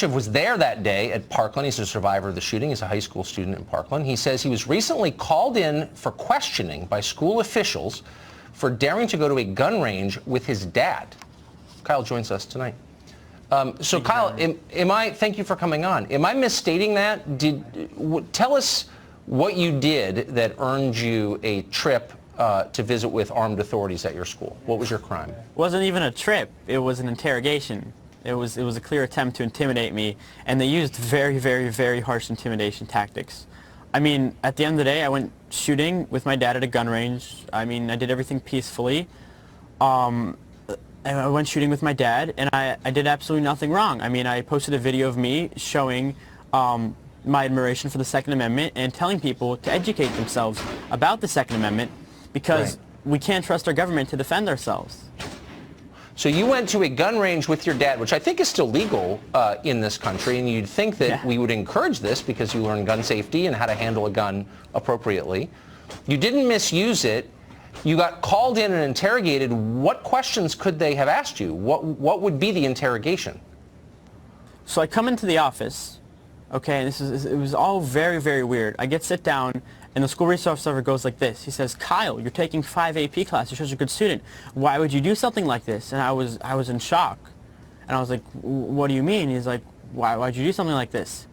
was there that day at Parkland. He's a survivor of the shooting. He's a high school student in Parkland. He says he was recently called in for questioning by school officials for daring to go to a gun range with his dad. Kyle joins us tonight. So Kyle, thank you for coming on. Am I misstating that? Tell us what you did that earned you a trip to visit with armed authorities at your school. What was your crime? It wasn't even a trip. It was an interrogation. It was a clear attempt to intimidate me, and they used very, very, very harsh intimidation tactics. I mean, at the end of the day, I went shooting with my dad at a gun range. I mean, I did everything peacefully. I went shooting with my dad, and I did absolutely nothing wrong. I mean, I posted a video of me showing my admiration for the Second Amendment and telling people to educate themselves about the Second Amendment because we can't trust our government to defend ourselves. So you went to a gun range with your dad, which I think is still legal in this country, and you'd think that we would encourage this because you learn gun safety and how to handle a gun appropriately. You didn't misuse it. You got called in and interrogated. What questions could they have asked you? What would be the interrogation? So I come into the office, okay, and it was all very, very weird. I sit down, and the school resource officer goes like this. He says, "Kyle, you're taking 5 AP classes. You're such a good student. Why would you do something like this?" And I was in shock. And I was like, "What do you mean?" He's like, why'd you do something like this?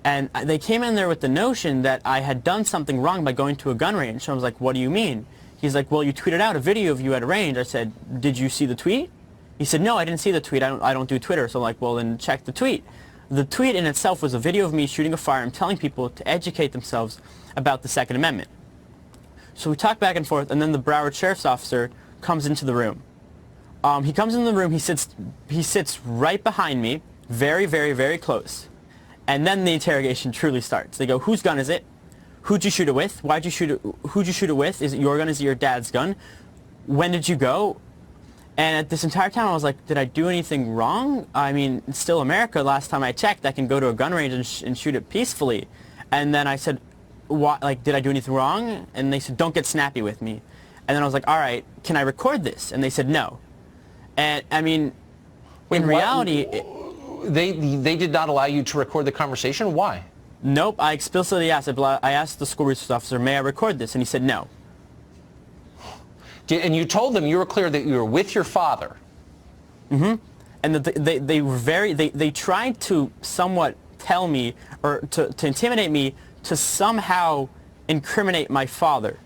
And they came in there with the notion that I had done something wrong by going to a gun range. So I was like, "What do you mean?" He's like, "Well, you tweeted out a video of you at a range." I said, "Did you see the tweet?" He said, "No, I didn't see the tweet. I don't do Twitter." So I'm like, "Well, then check the tweet." The tweet in itself was a video of me shooting a firearm, telling people to educate themselves about the Second Amendment. So we talk back and forth, and then the Broward Sheriff's Officer comes into the room. He comes in the room, he sits right behind me, very, very, very close. And then the interrogation truly starts. They go, "Whose gun is it? Who'd you shoot it with? Why'd you shoot it? Who'd you shoot it with? Is it your gun? Is it your dad's gun? When did you go?" And at this entire time, I was like, did I do anything wrong? I mean, it's still America. Last time I checked, I can go to a gun range and shoot it peacefully. And then I said, "What? Like, did I do anything wrong?" And they said, "Don't get snappy with me." And then I was like, "All right, can I record this?" And they said, "No." And I mean, in reality, they did not allow you to record the conversation. Why? Nope. I explicitly asked. I asked the school resource officer, "May I record this?" And he said, "No." And you told them, you were clear that you were with your father. Mm-hmm. And that they tried to somewhat tell me, or to intimidate me, to somehow incriminate my father.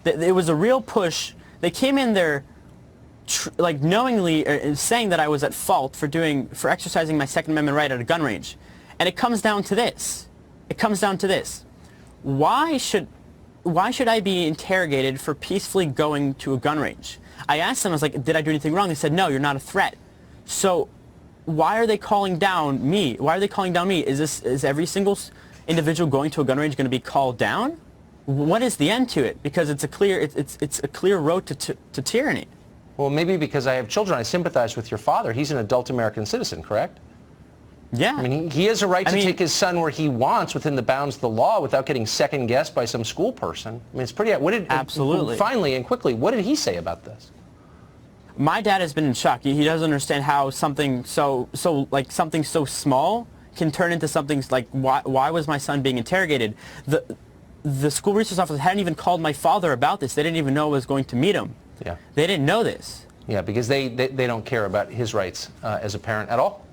It was a real push. They came in there like knowingly saying that I was at fault for exercising my Second Amendment right at a gun range. And it comes down to this. Why should I be interrogated for peacefully going to a gun range? I asked them, I was like, "Did I do anything wrong?" They said, "No, you're not a threat." So why are they calling down me? Is every single individual going to a gun range going to be called down? What is the end to it? Because it's a clear road to tyranny. Well, maybe because I have children, I sympathize with your father. He's an adult American citizen, correct? Yeah. I mean, he has a right to take his son where he wants within the bounds of the law without getting second-guessed by some school person. I mean, it's pretty... Absolutely. Finally and quickly, what did he say about this? My dad has been in shock. He doesn't understand how something so small can turn into something like, why was my son being interrogated? The school resource officer hadn't even called my father about this. They didn't even know I was going to meet him. Yeah. They didn't know this. Yeah, because they don't care about his rights as a parent at all.